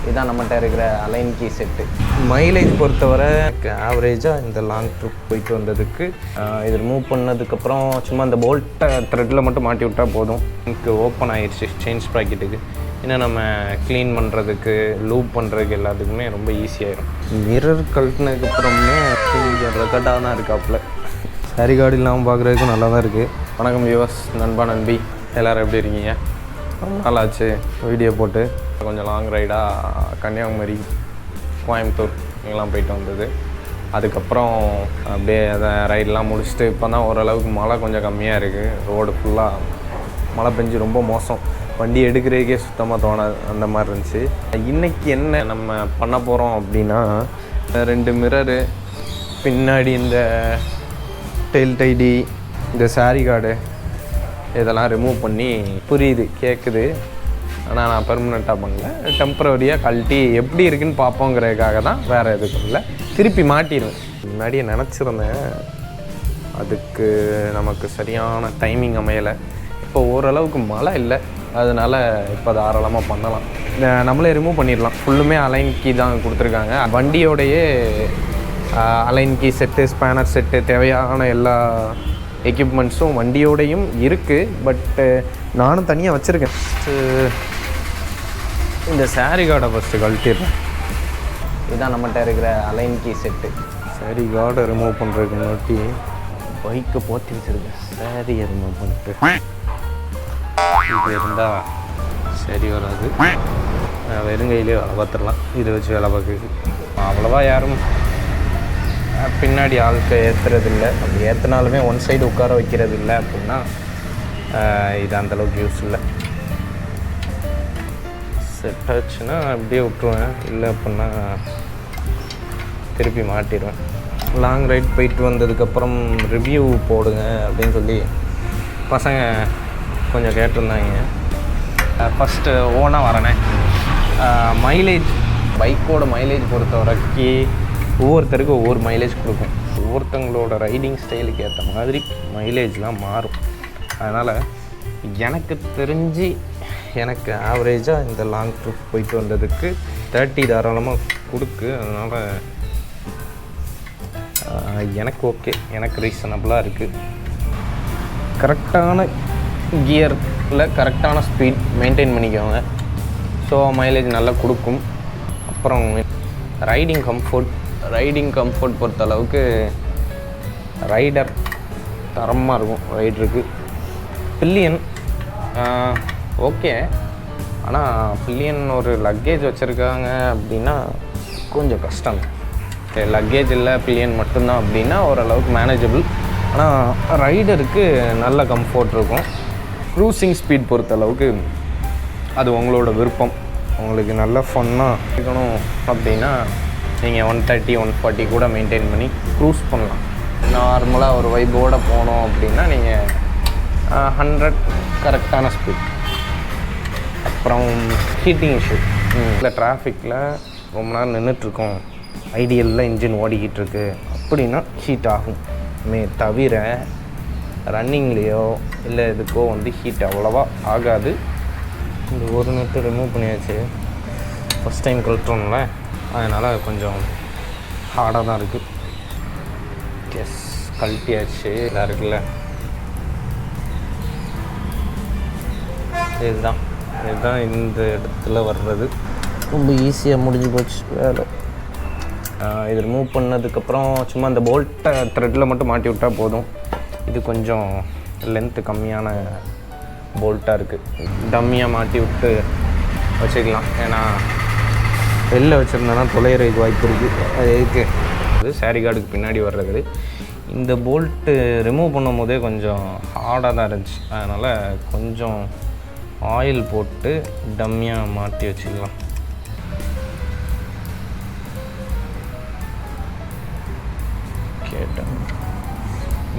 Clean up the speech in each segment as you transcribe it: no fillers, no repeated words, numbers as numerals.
இதுதான் நம்மகிட்ட இருக்கிற அலைன் கீ செட்டு. மைலேஜ் பொறுத்தவரை ஆவரேஜாக இந்த லாங் ட்ரிப் போயிட்டு வந்ததுக்கு இது ரிமூவ் பண்ணதுக்கப்புறம் சும்மா அந்த போல்ட்டை த்ரெட்டில் மட்டும் மாட்டி விட்டால் போதும். எனக்கு ஓப்பன் ஆயிடுச்சு செயின் ப்ராக்கெட்டுக்கு. ஏன்னா நம்ம க்ளீன் பண்ணுறதுக்கு லூப் பண்ணுறதுக்கு எல்லாத்துக்குமே ரொம்ப ஈஸியாகிடும். மிரர் கழட்டினதுக்கப்புறமே கொஞ்சம் ரெக்கார்டாக தான் இருக்காப்புல. சாரி கார்டு இல்லாமல் பார்க்குறதுக்கும் நல்லா தான் இருக்குது. வணக்கம் வியூவர்ஸ், நண்பா நன்பி, எல்லோரும் எப்படி இருக்கீங்க? ரொம்ப நாள் ஆச்சு வீடியோ போட்டு. கொஞ்சம் லாங் ரைடாக கன்னியாகுமரி, கோயம்புத்தூர் இங்கெல்லாம் போயிட்டு வந்தது. அதுக்கப்புறம் அப்படியே அதை ரைடெலாம் முடிச்சுட்டு இப்போ தான் ஓரளவுக்கு மழை கொஞ்சம் கம்மியாக இருக்குது. ரோடு ஃபுல்லாக மழை பெஞ்சு ரொம்ப மோசம். வண்டி எடுக்கிறதுக்கே சுத்தமாக தோணாது, அந்த மாதிரி இருந்துச்சு. இன்றைக்கி என்ன நம்ம பண்ண போகிறோம் அப்படின்னா, 2 மிரரு, பின்னாடி இந்த டெயில் டைடி, இந்த சாரி கார்டு இதெல்லாம் ரிமூவ் பண்ணி, புரியுது கேட்குது, ஆனால் நான் பெர்மனெண்ட்டாக பண்ணல, டெம்பரவரியாக கழட்டி எப்படி இருக்குன்னு பார்ப்போங்கிறதுக்காக தான், வேறு எதுக்கும் இல்லை. திருப்பி மாட்டிடுவேன். முன்னாடியே நினச்சிருந்தேன், அதுக்கு நமக்கு சரியான டைமிங் அமையலை. இப்போ ஓரளவுக்கு மழை இல்லை, அதனால் இப்போ தாராளமாக பண்ணலாம். நம்மளே ரிமூவ் பண்ணிடலாம். ஃபுல்லுமே அலைன் கீ தான் கொடுத்துருக்காங்க. வண்டியோடையே Allen key set, spanner set, தேவையான எல்லா எக்யூப்மெண்ட்ஸும் வண்டியோடையும் இருக்குது. பட்டு நானும் தனியாக வச்சுருக்கேன். இந்த சாரி கார்டை ஃபஸ்ட்டு கழட்டிடுறேன். இதுதான் நம்மகிட்ட இருக்கிற அலைன் கீ செட்டு. சாரி கார்டை ரிமூவ் பண்ணுறதுக்கு நோட்டி பைக்கை போட்டி வச்சுருக்கேன். சாரியை ரிமூவ் பண்ணிட்டு இது இருந்தால் சரி வராது. வெறுங்கையிலே வேலை பார்த்துடலாம். இதை வச்சு வேலை பார்க்குறது அவ்வளோவா யாரும் பின்னாடி ஆளுக்கு ஏற்றுறதில்ல. அப்படி ஏற்றினாலுமே ஒன் சைடு உட்கார வைக்கிறது இல்லை அப்படின்னா இது அந்தளவுக்கு யூஸ் இல்லை. செட் ஆச்சுன்னா அப்படியே விட்டுருவேன், இல்லை அப்படின்னா திருப்பி மாட்டிடுவேன். லாங் ரைட் போயிட்டு வந்ததுக்கப்புறம் ரிவ்யூ போடுங்க அப்படின்னு சொல்லி பசங்க கொஞ்சம் கேட்டிருந்தாங்க. ஃபஸ்ட்டு ஓனாக வரேனே, மைலேஜ், பைக்கோட மைலேஜ் பொறுத்த வரைக்கும் ஒவ்வொருத்தருக்கும் ஒவ்வொரு மைலேஜ் கொடுக்கும். ஒவ்வொருத்தங்களோட ரைடிங் ஸ்டைலுக்கு ஏற்ற மாதிரி மைலேஜ்லாம் மாறும். அதனால் எனக்கு தெரிஞ்சு எனக்கு ஆவரேஜாக இந்த லாங் ட்ரிப் போயிட்டு வந்ததுக்கு 30 தாராளமாக கொடுக்கு. அதனால் எனக்கு ஓகே, எனக்கு ரீசனபிளாக இருக்குது. கரெக்டான கியரில் கரெக்டான ஸ்பீட் மெயின்டைன் பண்ணிக்கோங்க. ஸோ மைலேஜ் நல்லா கொடுக்கும். அப்புறம் ரைடிங் கம்ஃபர்ட் பொறுத்த அளவுக்கு ரைடர் தரமாக இருக்கும். ரைடருக்கு பில்லியன் ஓகே, ஆனால் பில்லியன் ஒரு லக்கேஜ் வச்சுருக்காங்க அப்படின்னா கொஞ்சம் கஷ்டம். லக்கேஜ் இல்லை, பில்லியன் மட்டும்தான் அப்படின்னா ஓரளவுக்கு மேனேஜபிள். ஆனால் ரைடருக்கு நல்ல கம்ஃபர்ட் இருக்கும். க்ரூசிங் ஸ்பீட் பொறுத்த அளவுக்கு அது உங்களோட விருப்பம். உங்களுக்கு நல்ல ஃபன்னாக இருக்கணும் அப்படின்னா நீங்கள் 130, 140 கூட மெயின்டைன் பண்ணி க்ரூஸ் பண்ணலாம். நார்மலாக ஒரு வைப்போடு போனோம் அப்படின்னா நீங்கள் 100 கரெக்டான ஸ்பீட். அப்புறம் ஹீட்டிங் இஷ்யூ, இல்லை டிராஃபிக்கில் ரொம்ப நேரம் நின்றுட்டுருக்கோம், ஐடியலில் இன்ஜின் ஓடிக்கிட்டு இருக்கு அப்படின்னா ஹீட் ஆகும். தவிர ரன்னிங்லேயோ இல்லை இதுக்கோ ஹீட் அவ்வளோவா ஆகாது. இந்த ஒரு நெட்டு ரிமூவ் பண்ணியாச்சு, ஃபஸ்ட் டைம் கழட்டுறோம்ல, அதனால் கொஞ்சம் ஹார்டாக தான் இருக்குது. எஸ், கழட்டியாச்சு. இதாக இருக்குல்ல, இதுதான் இந்த இடத்துல வர்றது. ரொம்ப ஈஸியாக முடிஞ்சு போச்சு வேலை. இது ரிமூவ் பண்ணதுக்கப்புறம் சும்மா அந்த போல்ட்டை த்ரெட்டில் மட்டும் மாட்டி விட்டால் போதும். இது கொஞ்சம் லென்த்து கம்மியான போல்ட்டாக இருக்குது. டம்மியாக மாட்டி விட்டு வச்சுக்கலாம். ஏன்னா வெளில வச்சுருந்தோன்னா தொலைகிறதுக்கு வாய்ப்பு இருக்குது. அது எதுக்கு, அது சாரி கார்டுக்கு பின்னாடி வர்றது. இந்த போல்ட்டு ரிமூவ் பண்ணும் போதே கொஞ்சம் ஹார்டாக தான் இருந்துச்சு. அதனால் கொஞ்சம் ஆயில் போட்டு டம்மியாக மாட்டி வச்சுக்கலாம். கேட்டேன்,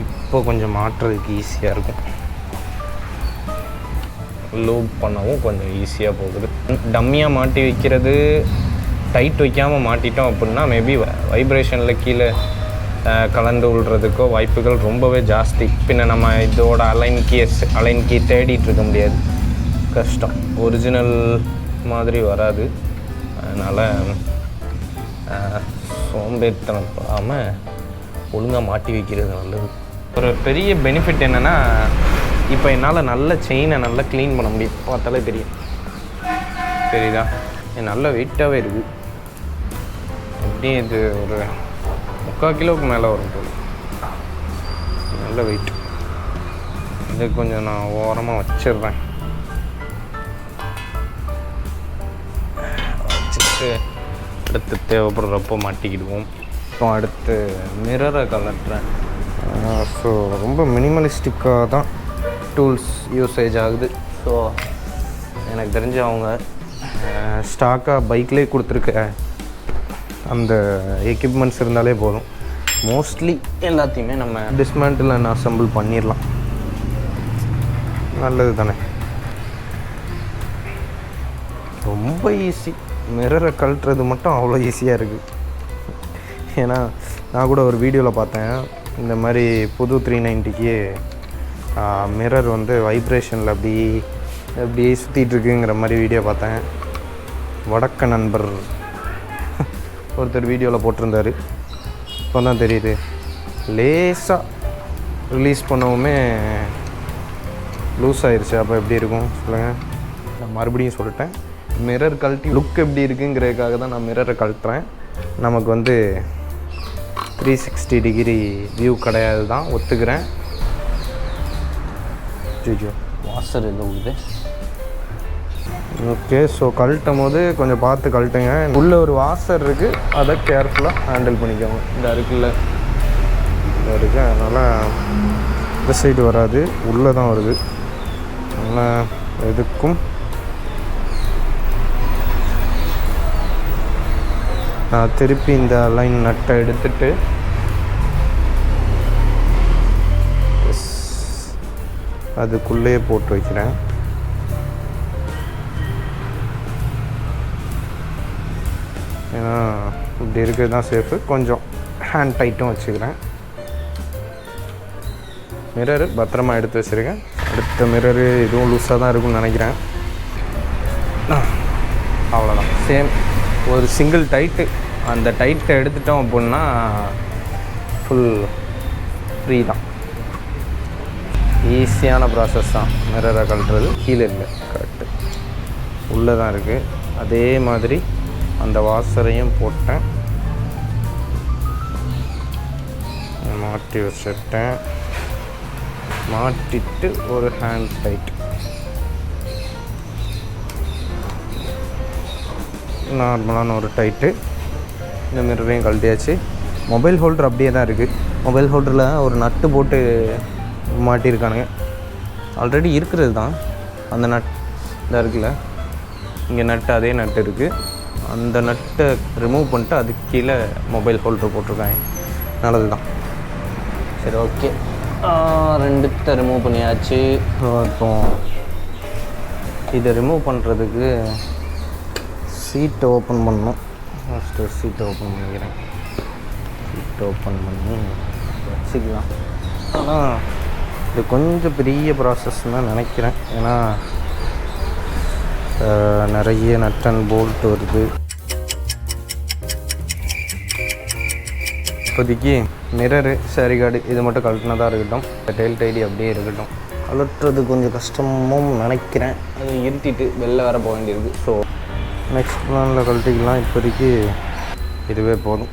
இப்போ கொஞ்சம் மாட்டுறதுக்கு ஈஸியாக இருக்கும். லூப் பண்ணவும் கொஞ்சம் ஈஸியாக போகுது. டம்மியாக மாட்டி வைக்கிறது, டைட் வைக்காமல் மாட்டிட்டோம் அப்படின்னா மேபி வைப்ரேஷனில் கீழே கலந்து விழுறதுக்கோ வாய்ப்புகள் ரொம்பவே ஜாஸ்தி. பின்ன நம்ம இதோட அலைன் கீ தேடிட்டு இருக்க முடியாது, கஷ்டம். ஒரிஜினல் மாதிரி வராது. அதனால் சோம்பேறித்தனம் போகாமல் ஒழுங்காக மாட்டி வைக்கிறது நல்லது. ஒரு பெரிய பெனிஃபிட் என்னென்னா, இப்போ என்னால் நல்ல செயினை நல்லா க்ளீன் பண்ண முடியும். பார்த்தாலே தெரியும், தெரியுதா? நல்ல வெயிட்டாகவே இருக்குது. எப்படி இது ஒரு 3/4 கிலோவுக்கு மேலே வரும் போல். நல்ல வெயிட். இது கொஞ்சம் நான் ஓரமாக வச்சிடுறேன். வச்சுட்டு அடுத்து தேவைப்படுறப்போ மாட்டிக்கிடுவோம். அப்புறம் அடுத்து மிரரை கலட்டுறேன். ஸோ ரொம்ப மினிமலிஸ்டிக்காக தான் டூல்ஸ் யூசேஜ் ஆகுது. ஸோ எனக்கு தெரிஞ்சு அவங்க ஸ்டாக்காக பைக்லேயே கொடுத்துருக்க அந்த எக்யூப்மெண்ட்ஸ் இருந்தாலே போதும். மோஸ்ட்லி எல்லாத்தையுமே நம்ம டிஸ்மேண்டில் அண்ட் அசம்பிள் பண்ணிடலாம். நல்லது தானே, ரொம்ப ஈஸி. மிரரை கழட்டுறது மட்டும் அவ்வளோ ஈஸியாக இருக்குது. ஏன்னா நான் கூட ஒரு வீடியோவில் பார்த்தேன், இந்த மாதிரி புது 390க்கு மிரர் வந்து வைப்ரேஷனில் அப்படி சுற்றிட்டுருக்குங்கிற மாதிரி வீடியோ பார்த்தேன். வடக்க நண்பர் ஒருத்தர் வீடியோவில் போட்டிருந்தார். இப்போ தான் தெரியுது, லேசாக ரிலீஸ் பண்ணவுமே லூஸ் ஆயிடுச்சு. அப்போ எப்படி இருக்கும் சொல்லுங்கள்? நான் மறுபடியும் சொல்லிட்டேன், மிரர் கழட்டி லுக் எப்படி இருக்குங்கிறதுக்காக தான் நான் மிரரை கழட்டுறேன். நமக்கு வந்து 360 டிகிரி வியூ கிடையாது தான், ஒத்துக்கிறேன். ஜிஜோ வாசர் எது உழுது. ஓகே, ஸோ கழட்டும் போது கொஞ்சம் பார்த்து கழட்டுங்க. உள்ளே ஒரு வாசர் இருக்குது, அதை கேர்ஃபுல்லாக ஹேண்டில் பண்ணிக்கோங்க. இந்த இருக்குல்ல, இந்த இருக்குது, அதனால் இந்த சைடு வராது, உள்ளே தான் வருது. அதனால் எதுக்கும் நான் திருப்பி இந்த லைன் நட்டை எடுத்துட்டு அதுக்குள்ளேயே போட்டு வைக்கிறேன். ஏன்னா இப்படி இருக்கிறது தான் சேஃபு. கொஞ்சம் ஹேண்ட் டைட்டும் வச்சுக்கிறேன். மிரரு பத்திரமா எடுத்து வச்சுருக்கேன். அடுத்த மிரரு இதுவும் லூஸாக தான் இருக்கும்னு நினைக்கிறேன். அவ்வளோதான், சேம் ஒரு சிங்கிள் டைட்டு. அந்த டைட்டை எடுத்துட்டோம் அப்படின்னா ஃபுல் ஃப்ரீ தான். ஈஸியான ப்ராசஸ் தான் மிரரை கழட்டுறது. கீழே இல்லை, கரெக்டு, உள்ளே தான் இருக்குது. அதே மாதிரி அந்த வாசரையும் போட்டேன், மாட்டி வச்சிட்டேன். மாட்டிட்டு ஒரு ஹேண்ட் டைட், நார்மலான ஒரு டைட்டு. இந்த மிரரையும் கழட்டியாச்சு. மொபைல் ஹோல்டர் அப்படியே தான் இருக்குது. மொபைல் ஹோல்டரில் ஒரு நட்டு போட்டு மாட்டியிருக்கானுங்க. ஆல்ரெடி இருக்கிறது தான் அந்த நட். இதாக இருக்குல்ல, இங்கே நட்டு, அதே நட்டு இருக்குது. அந்த நட்டை ரிமூவ் பண்ணிட்டு அதுக்கு கீழே மொபைல் ஹோல்டர் போட்டிருக்காங்க. நல்லது தான். சரி, ஓகே, ரெண்டுத்தை ரிமூவ் பண்ணியாச்சு. இப்போ இதை ரிமூவ் பண்ணுறதுக்கு சீட்டை ஓப்பன் பண்ணணும். ஃபஸ்ட்டு சீட்டை ஓப்பன் பண்ணிக்கிறேன். சீட்டை ஓப்பன் பண்ணி வச்சுக்கலாம். ஆனால் இது கொஞ்சம் பெரிய ப்ராசஸ் தான் நினைக்கிறேன். ஏன்னா நிறைய நட் அண்ட் போல்ட் வருது. இப்போதைக்கு மிரரு, சாரி கார்டு இது மட்டும் கழட்டினதாக இருக்கட்டும். டெயில் டைடி அப்படியே இருக்கட்டும். கழட்டுறது கொஞ்சம் கஷ்டமும் நினைக்கிறேன். அது இருட்டிட்டு வெளில வேற போக வேண்டியிருக்கு. ஸோ நெக்ஸ்ட் பிளானில் கழட்டிக்கலாம். இப்போதைக்கு இதுவே போதும்.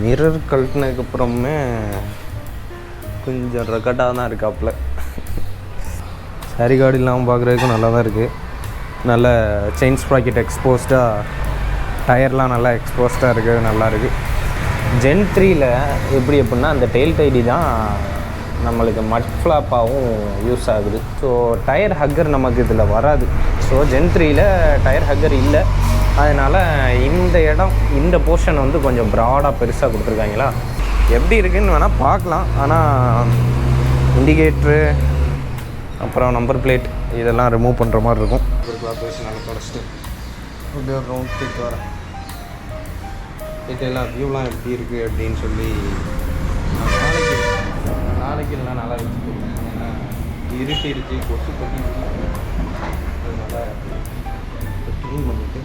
மிரர் கழட்டினதுக்கப்புறமே கொஞ்சம் ரெக்கார்டாக தான் இருக்காப்புல. சாரி கார்டு இல்லாமல் பார்க்குறதுக்கும் நல்லா தான் இருக்குது. நல்ல செயின் ஸ்ப்ராக்கெட் எக்ஸ்போஸ்டாக, டயர்லாம் நல்லா எக்ஸ்போஸ்டாக இருக்குது, நல்லா இருக்குது. ஜென் 3ல் எப்படி அப்படின்னா அந்த டெயில் டைடி தான் நம்மளுக்கு மட் ஃப்ளாப்பாகவும் யூஸ் ஆகுது. ஸோ டயர் ஹக்கர் நமக்கு இதில் வராது. ஸோ ஜென் 3ல் டயர் ஹக்கர் இல்லை. அதனால் இந்த இடம், இந்த போர்ஷன் வந்து கொஞ்சம் ப்ராடாக பெருசாக கொடுத்துருக்காங்களா. எப்படி இருக்குதுன்னு வேணால் பார்க்கலாம். ஆனால் இண்டிகேட்ரு, அப்புறம் நம்பர் பிளேட் இதெல்லாம் ரிமூவ் பண்ணுற மாதிரி இருக்கும். ஒரு கிளாத் வச்சு நல்லா தொடச்சிட்டு அப்படியே ஒரு ரவுண்ட் தூக்கிட்டு வரேன். டீட்டெயிலாக வியூலாம் எப்படி இருக்குது அப்படின்னு சொல்லி நாளைக்கு எல்லாம் நல்லா வச்சு கொடுப்பேன். ஏன்னா இருட்டிருச்சு, கொசு கொட்டிடுச்சு. அதனால் க்ளீன் பண்ணிவிட்டு